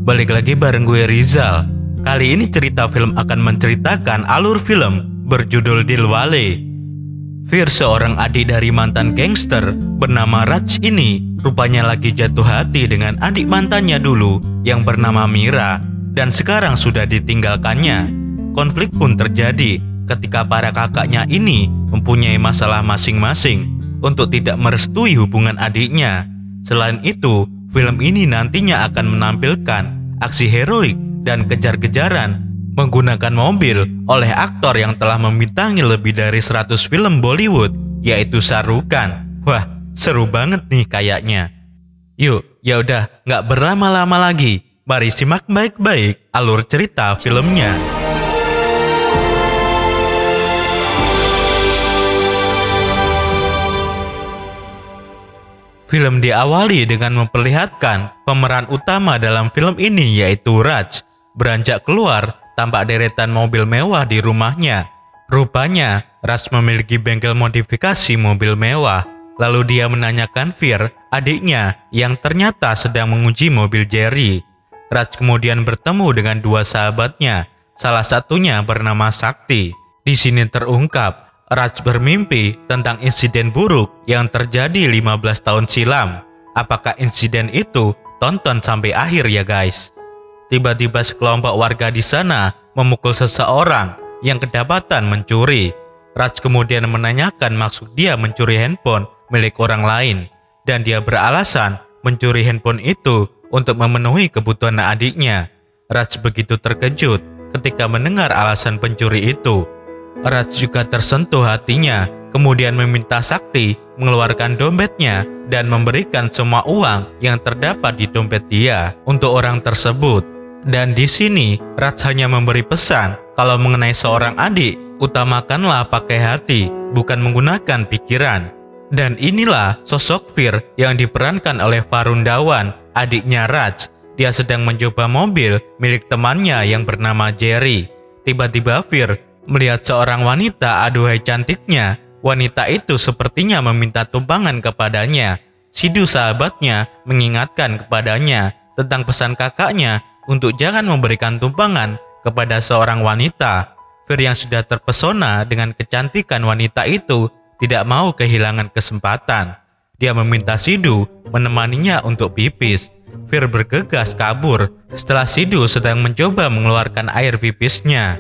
Balik lagi bareng gue Rizal. Kali ini cerita film akan menceritakan alur film berjudul Dilwale. Fir, seorang adik dari mantan gangster bernama Raj ini, rupanya lagi jatuh hati dengan adik mantannya dulu yang bernama Mira, dan sekarang sudah ditinggalkannya. Konflik pun terjadi ketika para kakaknya ini mempunyai masalah masing-masing untuk tidak merestui hubungan adiknya. Selain itu, film ini nantinya akan menampilkan aksi heroik dan kejar-kejaran menggunakan mobil oleh aktor yang telah membintangi lebih dari 100 film Bollywood, yaitu Shah Rukh Khan. Wah, seru banget nih kayaknya. Yuk, ya udah, nggak berlama-lama lagi. Mari simak baik-baik alur cerita filmnya. Film diawali dengan memperlihatkan pemeran utama dalam film ini, yaitu Raj, beranjak keluar tampak deretan mobil mewah di rumahnya. Rupanya, Raj memiliki bengkel modifikasi mobil mewah. Lalu dia menanyakan Fir, adiknya, yang ternyata sedang menguji mobil Jerry. Raj kemudian bertemu dengan dua sahabatnya, salah satunya bernama Sakti. Di sini terungkap Raj bermimpi tentang insiden buruk yang terjadi 15 tahun silam. Apakah insiden itu? Tonton sampai akhir ya guys. Tiba-tiba sekelompok warga di sana memukul seseorang yang kedapatan mencuri. Raj kemudian menanyakan maksud dia mencuri handphone milik orang lain, dan dia beralasan mencuri handphone itu untuk memenuhi kebutuhan adiknya. Raj begitu terkejut ketika mendengar alasan pencuri itu. Raj juga tersentuh hatinya, kemudian meminta Sakti mengeluarkan dompetnya dan memberikan semua uang yang terdapat di dompet dia untuk orang tersebut. Dan di sini Raj hanya memberi pesan kalau mengenai seorang adik, utamakanlah pakai hati, bukan menggunakan pikiran. Dan inilah sosok Fir yang diperankan oleh Varun Dhawan, adiknya Raj. Dia sedang mencoba mobil milik temannya yang bernama Jerry. Tiba-tiba Fir melihat seorang wanita, aduhai cantiknya. Wanita itu sepertinya meminta tumpangan kepadanya. Sidhu sahabatnya mengingatkan kepadanya tentang pesan kakaknya untuk jangan memberikan tumpangan kepada seorang wanita. Fir yang sudah terpesona dengan kecantikan wanita itu tidak mau kehilangan kesempatan. Dia meminta Sidhu menemaninya untuk pipis. Fir bergegas kabur setelah Sidhu sedang mencoba mengeluarkan air pipisnya.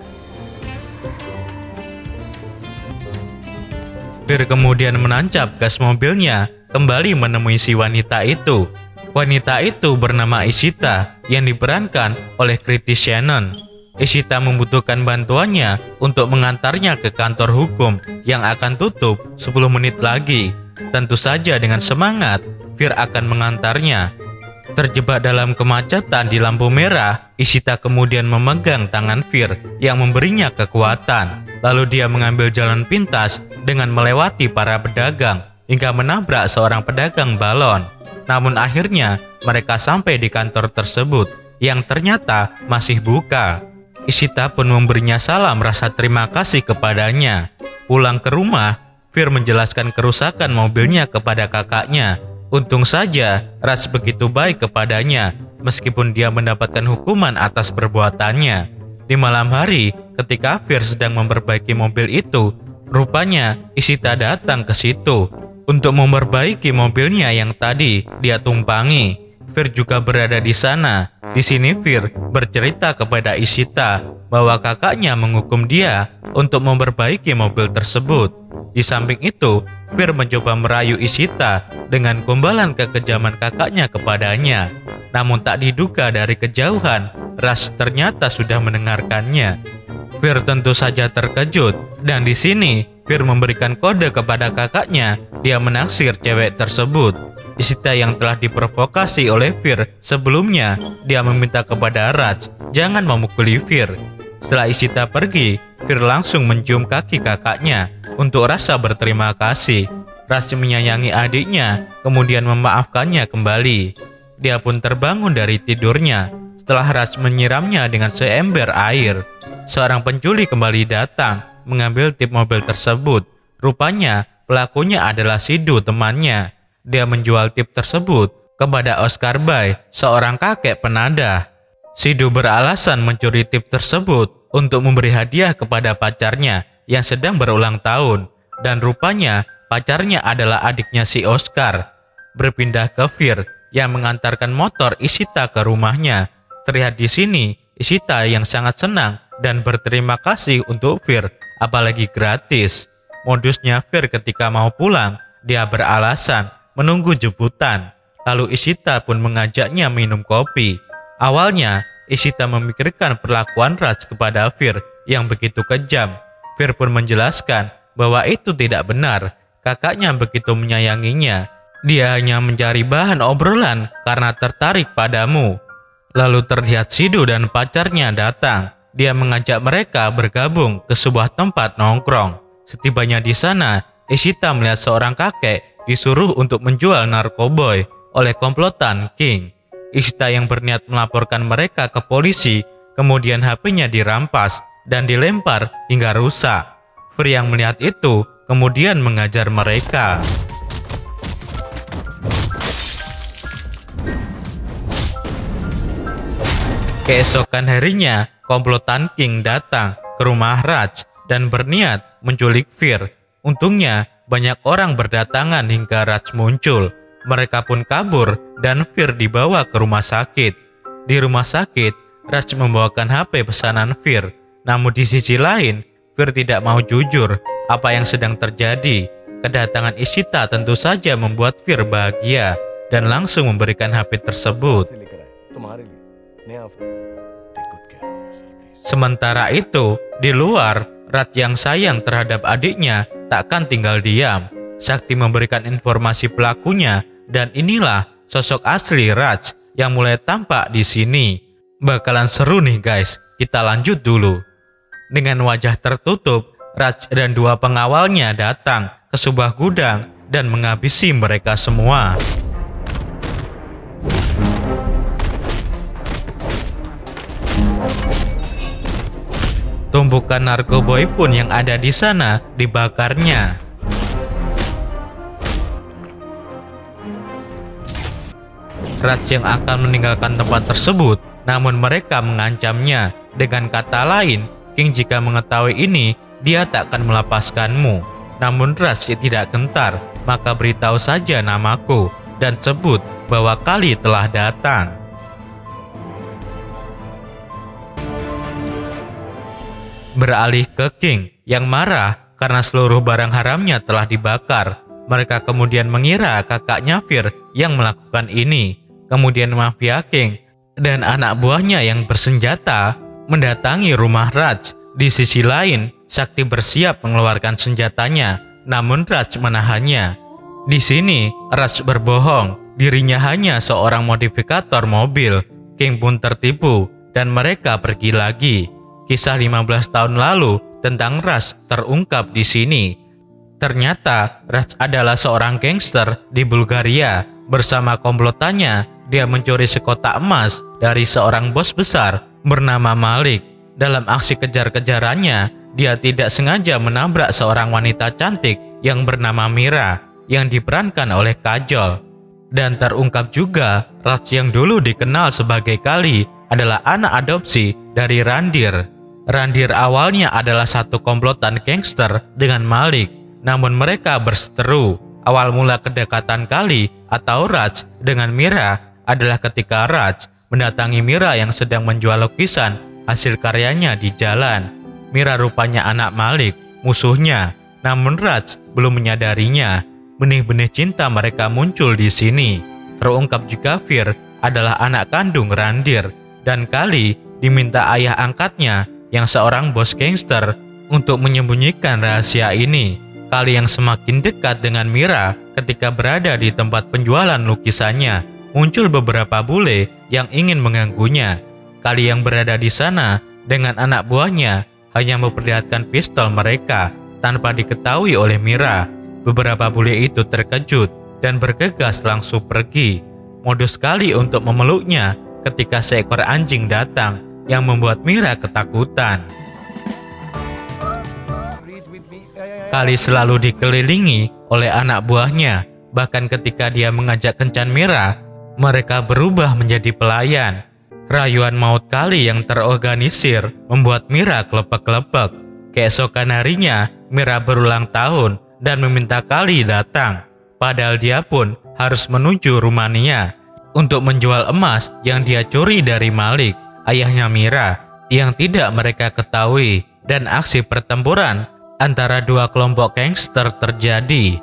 Fir kemudian menancap gas mobilnya kembali menemui si wanita itu. Wanita itu bernama Ishita yang diperankan oleh Kriti Shannon. Ishita membutuhkan bantuannya untuk mengantarnya ke kantor hukum yang akan tutup 10 menit lagi. Tentu saja dengan semangat, Fir akan mengantarnya. Terjebak dalam kemacetan di lampu merah, Ishita kemudian memegang tangan Fir yang memberinya kekuatan. Lalu dia mengambil jalan pintas dengan melewati para pedagang hingga menabrak seorang pedagang balon. Namun akhirnya mereka sampai di kantor tersebut yang ternyata masih buka. Ishita pun memberinya salam rasa terima kasih kepadanya. Pulang ke rumah, Fir menjelaskan kerusakan mobilnya kepada kakaknya. Untung saja Raj begitu baik kepadanya meskipun dia mendapatkan hukuman atas perbuatannya. Di malam hari, ketika Fir sedang memperbaiki mobil itu, rupanya Ishita datang ke situ untuk memperbaiki mobilnya yang tadi dia tumpangi. Fir juga berada di sana. Di sini Fir bercerita kepada Ishita bahwa kakaknya menghukum dia untuk memperbaiki mobil tersebut. Di samping itu, Fir mencoba merayu Ishita dengan gombalan kekejaman kakaknya kepadanya. Namun tak diduga dari kejauhan, Raj ternyata sudah mendengarkannya. Fir tentu saja terkejut, dan di sini Fir memberikan kode kepada kakaknya. Dia menaksir cewek tersebut. Ishita yang telah diprovokasi oleh Fir sebelumnya, dia meminta kepada Raj jangan memukuli Fir. Setelah Ishita pergi, Fir langsung mencium kaki kakaknya untuk rasa berterima kasih. Raj menyayangi adiknya, kemudian memaafkannya kembali. dia pun terbangun dari tidurnya setelah Raj menyiramnya dengan seember air. Seorang pencuri kembali datang mengambil tip mobil tersebut. Rupanya pelakunya adalah Sidhu, temannya. Dia menjual tip tersebut kepada Oscar Bai, seorang kakek penadah. Sidhu beralasan mencuri tip tersebut untuk memberi hadiah kepada pacarnya yang sedang berulang tahun. Dan rupanya pacarnya adalah adiknya si Oscar. Berpindah ke Fir yang mengantarkan motor Ishita ke rumahnya. Terlihat di sini Ishita yang sangat senang dan berterima kasih untuk Fir, apalagi gratis. Modusnya Fir ketika mau pulang, dia beralasan menunggu jemputan. Lalu Ishita pun mengajaknya minum kopi. Awalnya Ishita memikirkan perlakuan Raj kepada Fir yang begitu kejam. Fir pun menjelaskan bahwa itu tidak benar. Kakaknya begitu menyayanginya. Dia hanya mencari bahan obrolan karena tertarik padamu. Lalu terlihat Sidhu dan pacarnya datang. Dia mengajak mereka bergabung ke sebuah tempat nongkrong. Setibanya di sana, Ishita melihat seorang kakek disuruh untuk menjual narkoboy oleh komplotan King. Ishita yang berniat melaporkan mereka ke polisi, kemudian HP-nya dirampas dan dilempar hingga rusak. Fir yang melihat itu kemudian mengajar mereka. Keesokan harinya, komplotan King datang ke rumah Raj dan berniat menculik Fir. Untungnya, banyak orang berdatangan hingga Raj muncul. Mereka pun kabur dan Fir dibawa ke rumah sakit. Di rumah sakit, Raj membawakan HP pesanan Fir. Namun di sisi lain, Fir tidak mau jujur apa yang sedang terjadi. Kedatangan Ishita tentu saja membuat Fir bahagia dan langsung memberikan HP tersebut. Sementara itu, di luar, Raj yang sayang terhadap adiknya takkan tinggal diam. Sakti memberikan informasi pelakunya dan inilah sosok asli Raj yang mulai tampak di sini. Bakalan seru nih guys, kita lanjut dulu. Dengan wajah tertutup, Raj dan dua pengawalnya datang ke sebuah gudang dan menghabisi mereka semua. Tumpukan narkoboy pun yang ada di sana dibakarnya. Raj yang akan meninggalkan tempat tersebut, namun mereka mengancamnya. Dengan kata lain, King jika mengetahui ini, dia tak akan melepaskanmu. Namun Raj tidak gentar, maka beritahu saja namaku dan sebut bahwa Kali telah datang. Beralih ke King yang marah karena seluruh barang haramnya telah dibakar. Mereka kemudian mengira kakaknya Fir yang melakukan ini. Kemudian mafia King dan anak buahnya yang bersenjata mendatangi rumah Raj. Di sisi lain, Sakti bersiap mengeluarkan senjatanya, namun Raj menahannya. Di sini, Raj berbohong, dirinya hanya seorang modifikator mobil. King pun tertipu dan mereka pergi lagi. Kisah 15 tahun lalu tentang Raj terungkap di sini. Ternyata Raj adalah seorang gangster di Bulgaria. Bersama komplotannya, dia mencuri sekotak emas dari seorang bos besar bernama Malik. Dalam aksi kejar-kejarannya, dia tidak sengaja menabrak seorang wanita cantik yang bernama Mira yang diperankan oleh Kajol. Dan terungkap juga, Raj yang dulu dikenal sebagai Kali adalah anak adopsi dari Randir. Randir awalnya adalah satu komplotan gangster dengan Malik, namun mereka berseteru. Awal mula kedekatan Kali atau Raj dengan Mira adalah ketika Raj mendatangi Mira yang sedang menjual lukisan hasil karyanya di jalan. Mira rupanya anak Malik, musuhnya, namun Raj belum menyadarinya. Benih-benih cinta mereka muncul di sini. Terungkap juga Fir adalah anak kandung Randir dan Kali diminta ayah angkatnya yang seorang bos gangster untuk menyembunyikan rahasia ini. Kali yang semakin dekat dengan Mira ketika berada di tempat penjualan lukisannya, muncul beberapa bule yang ingin mengganggunya. Kali yang berada di sana dengan anak buahnya hanya memperlihatkan pistol mereka tanpa diketahui oleh Mira. Beberapa bule itu terkejut dan bergegas langsung pergi. modus Kali untuk memeluknya ketika seekor anjing datang yang membuat Mira ketakutan. Kali selalu dikelilingi oleh anak buahnya, bahkan ketika dia mengajak kencan Mira, mereka berubah menjadi pelayan. Rayuan maut Kali yang terorganisir membuat Mira kelepek-kelepek. Keesokan harinya, Mira berulang tahun dan meminta Kali datang. Padahal dia pun harus menuju Rumania untuk menjual emas yang dia curi dari Malik, ayahnya Mira, yang tidak mereka ketahui, dan aksi pertempuran antara dua kelompok gangster terjadi.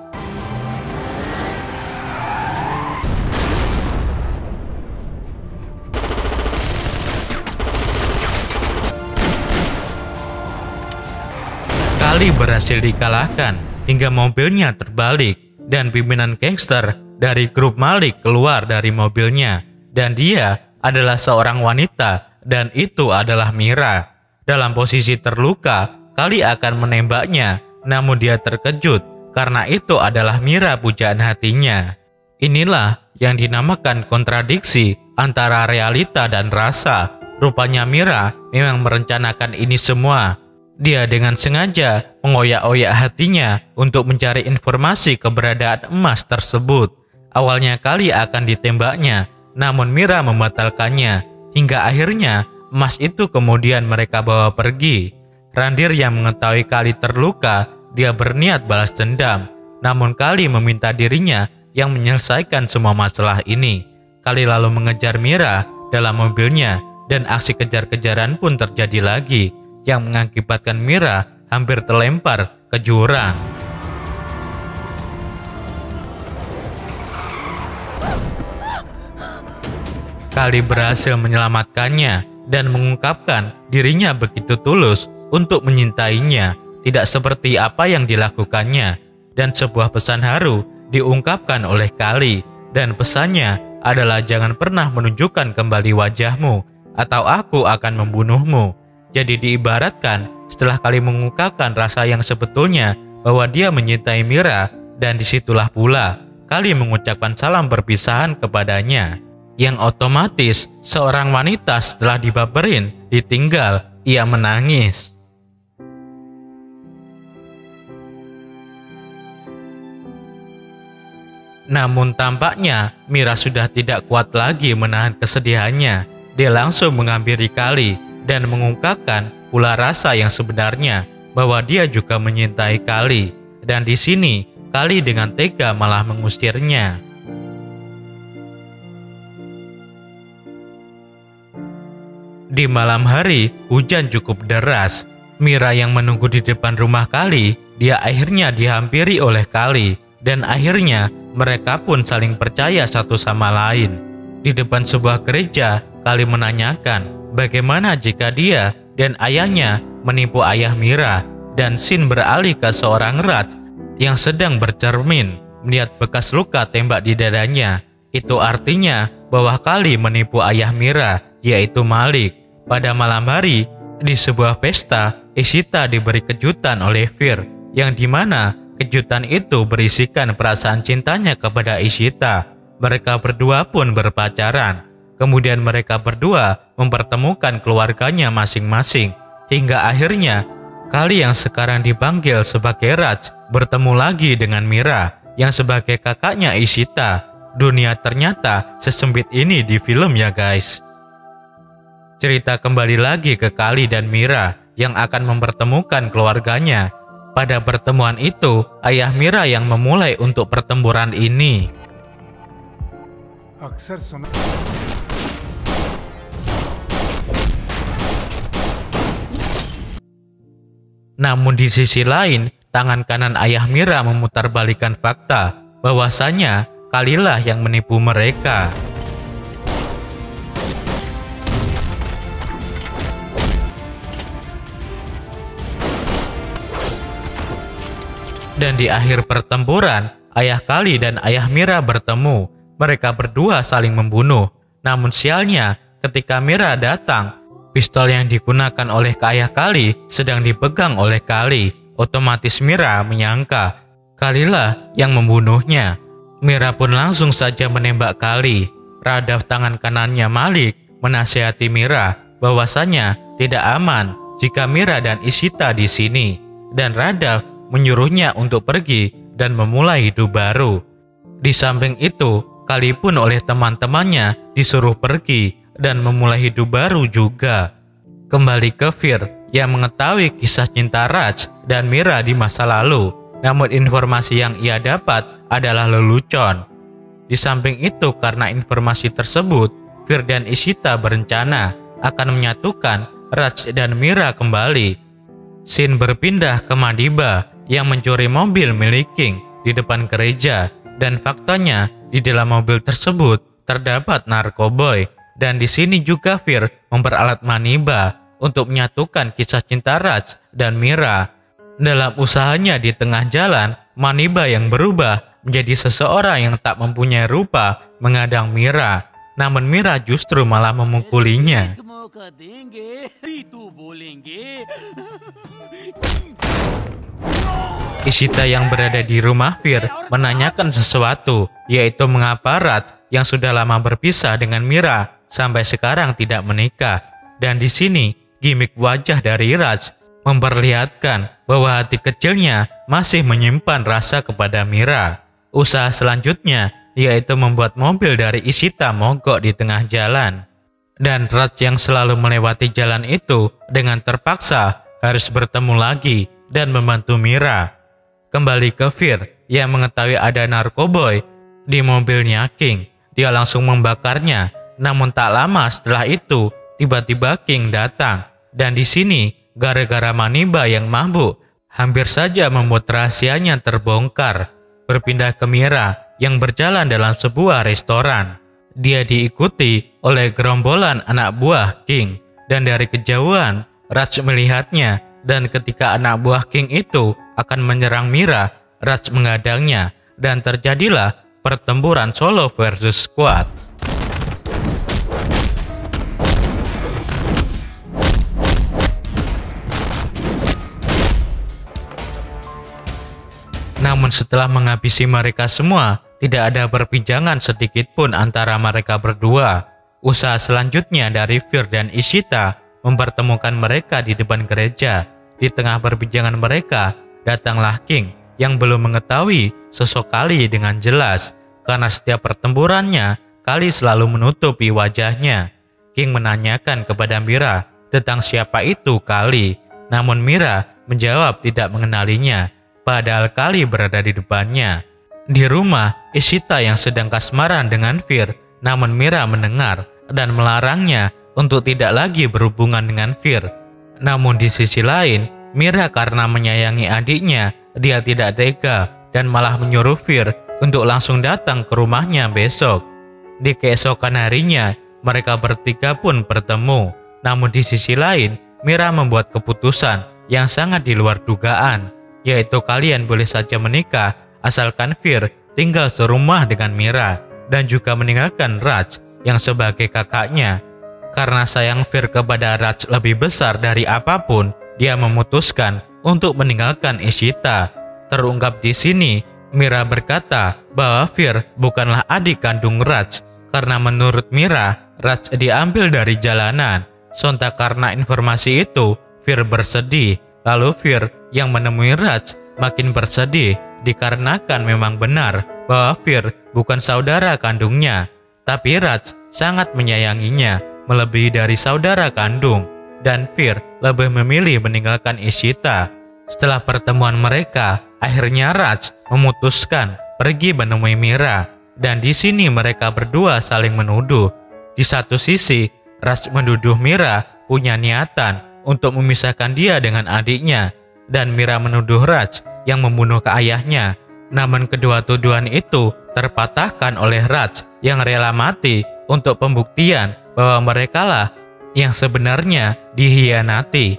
Kali berhasil dikalahkan hingga mobilnya terbalik dan pimpinan gangster dari grup Malik keluar dari mobilnya, dan dia adalah seorang wanita dan itu adalah Mira. Dalam posisi terluka, Kali akan menembaknya, namun dia terkejut karena itu adalah Mira pujaan hatinya. Inilah yang dinamakan kontradiksi antara realita dan rasa. Rupanya Mira memang merencanakan ini semua. Dia dengan sengaja mengoyak-oyak hatinya untuk mencari informasi keberadaan emas tersebut. Awalnya Kali akan ditembaknya, namun Mira membatalkannya. Hingga akhirnya emas itu kemudian mereka bawa pergi. Randir yang mengetahui Kali terluka, dia berniat balas dendam. Namun Kali meminta dirinya yang menyelesaikan semua masalah ini. Kali lalu mengejar Mira dalam mobilnya dan aksi kejar-kejaran pun terjadi lagi, yang mengakibatkan Mira hampir terlempar ke jurang. Kali berhasil menyelamatkannya dan mengungkapkan dirinya begitu tulus untuk menyintainya, tidak seperti apa yang dilakukannya. Dan sebuah pesan haru diungkapkan oleh Kali, dan pesannya adalah jangan pernah menunjukkan kembali wajahmu atau aku akan membunuhmu. Jadi diibaratkan setelah Kali mengungkapkan rasa yang sebetulnya bahwa dia menyintai Mira, dan disitulah pula Kali mengucapkan salam perpisahan kepadanya, yang otomatis seorang wanita setelah dibaperin ditinggal, ia menangis. Namun tampaknya Mira sudah tidak kuat lagi menahan kesedihannya. Dia langsung menghampiri Kali dan mengungkapkan pula rasa yang sebenarnya bahwa dia juga menyintai Kali. Dan di sini Kali dengan tega malah mengusirnya. Di malam hari, hujan cukup deras. Mira yang menunggu di depan rumah Kali, dia akhirnya dihampiri oleh Kali, dan akhirnya mereka pun saling percaya satu sama lain. Di depan sebuah gereja, Kali menanyakan bagaimana jika dia dan ayahnya menipu ayah Mira, dan scene beralih ke seorang Raj yang sedang bercermin melihat bekas luka tembak di dadanya. Itu artinya bahwa Kali menipu ayah Mira, yaitu Malik. Pada malam hari, di sebuah pesta, Ishita diberi kejutan oleh Fir, yang dimana kejutan itu berisikan perasaan cintanya kepada Ishita. Mereka berdua pun berpacaran. Kemudian mereka berdua mempertemukan keluarganya masing-masing, hingga akhirnya Kali yang sekarang dipanggil sebagai Raj bertemu lagi dengan Mira yang sebagai kakaknya Ishita. Dunia ternyata sesempit ini di film ya guys. Cerita kembali lagi ke Kali dan Mira yang akan mempertemukan keluarganya. Pada pertemuan itu, ayah Mira yang memulai untuk pertempuran ini. Namun di sisi lain, tangan kanan ayah Mira memutarbalikkan fakta bahwasanya Kalilah yang menipu mereka. Dan di akhir pertempuran, ayah Kali dan ayah Mira bertemu. Mereka berdua saling membunuh. Namun sialnya, ketika Mira datang, pistol yang digunakan oleh ayah Kali sedang dipegang oleh Kali. Otomatis Mira menyangka Kalilah yang membunuhnya. Mira pun langsung saja menembak Kali. Radav tangan kanannya Malik menasihati Mira bahwasanya tidak aman jika Mira dan Ishita di sini, dan Radav menyuruhnya untuk pergi dan memulai hidup baru. Di samping itu, Kali pun oleh teman-temannya disuruh pergi dan memulai hidup baru juga. Kembali ke Fir yang mengetahui kisah cinta Raj dan Mira di masa lalu, namun informasi yang ia dapat adalah lelucon. Di samping itu, karena informasi tersebut, Fir dan Ishita berencana akan menyatukan Raj dan Mira kembali. Scene berpindah ke Madiba yang mencuri mobil milik King di depan gereja, dan faktanya di dalam mobil tersebut terdapat narkoboy, dan di sini juga Fir memperalat Maniba untuk menyatukan kisah cinta Raj dan Mira. Dalam usahanya di tengah jalan, Maniba yang berubah menjadi seseorang yang tak mempunyai rupa mengadang Mira, namun Mira justru malah memukulinya. Ishita yang berada di rumah Fir menanyakan sesuatu, yaitu mengapa Raj yang sudah lama berpisah dengan Mira sampai sekarang tidak menikah. Dan di sini gimik wajah dari Raj memperlihatkan bahwa hati kecilnya masih menyimpan rasa kepada Mira. Usaha selanjutnya yaitu membuat mobil dari Ishita mogok di tengah jalan. Dan Raj yang selalu melewati jalan itu dengan terpaksa harus bertemu lagi dan membantu Mira. Kembali ke Fir yang mengetahui ada narkoboy di mobilnya King. Dia langsung membakarnya, namun tak lama setelah itu tiba-tiba King datang. Dan di sini gara-gara Maniba yang mabuk hampir saja membuat rahasianya terbongkar. Berpindah ke Mira yang berjalan dalam sebuah restoran. Dia diikuti oleh gerombolan anak buah King, dan dari kejauhan Raj melihatnya, dan ketika anak buah King itu akan menyerang Mira, Raj mengadangnya, dan terjadilah pertempuran solo versus squad. Namun setelah menghabisi mereka semua, tidak ada perbincangan sedikit pun antara mereka berdua. Usaha selanjutnya dari Fir dan Ishita mempertemukan mereka di depan gereja. Di tengah perbincangan mereka, datanglah King yang belum mengetahui sosok Kali dengan jelas, karena setiap pertempurannya Kali selalu menutupi wajahnya. King menanyakan kepada Mira tentang siapa itu Kali, namun Mira menjawab tidak mengenalinya, padahal Kali berada di depannya. Di rumah, Ishita yang sedang kasmaran dengan Fir, namun Mira mendengar dan melarangnya untuk tidak lagi berhubungan dengan Fir. Namun di sisi lain, Mira karena menyayangi adiknya, dia tidak tega dan malah menyuruh Fir untuk langsung datang ke rumahnya besok. Di keesokan harinya, mereka bertiga pun bertemu. Namun di sisi lain, Mira membuat keputusan yang sangat di luar dugaan, yaitu kalian boleh saja menikah asalkan Fir tinggal serumah dengan Mira dan juga meninggalkan Raj yang sebagai kakaknya. Karena sayang Fir kepada Raj lebih besar dari apapun, dia memutuskan untuk meninggalkan Ishita. Terungkap di sini, Mira berkata bahwa Fir bukanlah adik kandung Raj, karena menurut Mira, Raj diambil dari jalanan. Sontak karena informasi itu, Fir bersedih. Lalu Fir yang menemui Raj makin bersedih dikarenakan memang benar bahwa Fir bukan saudara kandungnya, tapi Raj sangat menyayanginya melebihi dari saudara kandung, dan Fir lebih memilih meninggalkan Ishita. Setelah pertemuan mereka, akhirnya Raj memutuskan pergi menemui Mira, dan di sini mereka berdua saling menuduh. Di satu sisi, Raj menuduh Mira punya niatan untuk memisahkan dia dengan adiknya, dan Mira menuduh Raj yang membunuh ke ayahnya. Namun kedua tuduhan itu terpatahkan oleh Raj yang rela mati untuk pembuktian bahwa merekalah yang sebenarnya dihianati.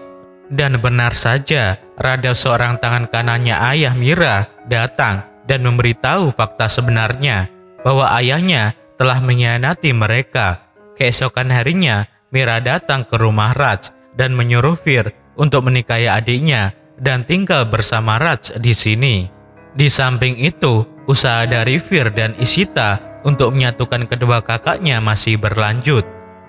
Dan benar saja, Radav seorang tangan kanannya ayah Mira datang dan memberitahu fakta sebenarnya bahwa ayahnya telah mengkhianati mereka. Keesokan harinya, Mira datang ke rumah Raj dan menyuruh Fir untuk menikahi adiknya dan tinggal bersama Raj di sini. Di samping itu, usaha dari Fir dan Ishita untuk menyatukan kedua kakaknya masih berlanjut.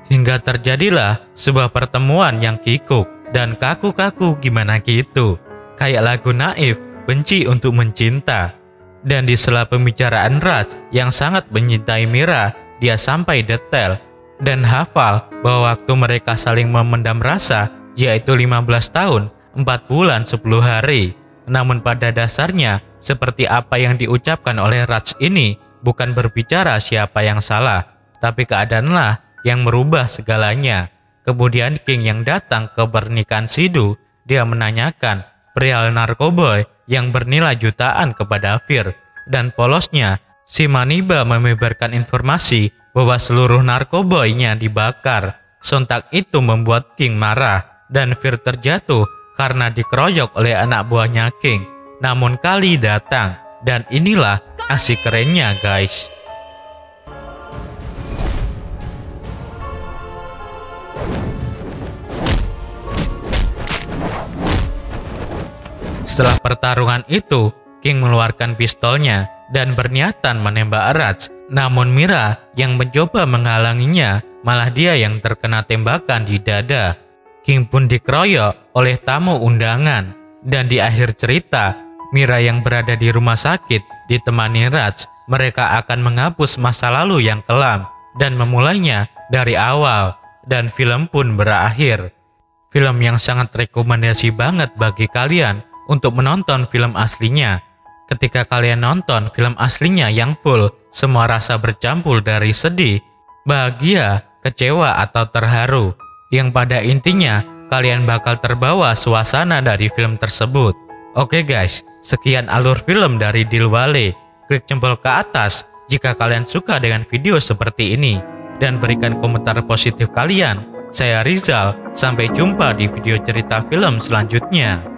Hingga terjadilah sebuah pertemuan yang kikuk dan kaku-kaku gimana gitu. Kayak lagu Naif, Benci untuk Mencinta. Dan di sela pembicaraan Raj yang sangat mencintai Mira, dia sampai detail dan hafal bahwa waktu mereka saling memendam rasa yaitu 15 tahun, 4 bulan, 10 hari. Namun pada dasarnya, seperti apa yang diucapkan oleh Raj ini bukan berbicara siapa yang salah, tapi keadaanlah yang merubah segalanya. Kemudian King yang datang ke pernikahan Sidhu, dia menanyakan perihal narkoboy yang bernilai jutaan kepada Fir, dan polosnya si Maniba menyebarkan informasi bahwa seluruh narkoboynya dibakar. Sontak itu membuat King marah dan Fir terjatuh karena dikeroyok oleh anak buahnya King. Namun Kali datang dan inilah asik kerennya guys. Setelah pertarungan itu, King mengeluarkan pistolnya dan berniatan menembak Raj. Namun Mira yang mencoba menghalanginya, malah dia yang terkena tembakan di dada. King pun dikeroyok oleh tamu undangan. Dan di akhir cerita, Mira yang berada di rumah sakit ditemani Raj. Mereka akan menghapus masa lalu yang kelam dan memulainya dari awal. Dan film pun berakhir. Film yang sangat rekomendasi banget bagi kalian untuk menonton film aslinya. Ketika kalian nonton film aslinya yang full, semua rasa bercampur dari sedih, bahagia, kecewa, atau terharu. Yang pada intinya, kalian bakal terbawa suasana dari film tersebut. Oke guys, sekian alur film dari Dilwale. Klik jempol ke atas jika kalian suka dengan video seperti ini. Dan berikan komentar positif kalian. Saya Rizal, sampai jumpa di video cerita film selanjutnya.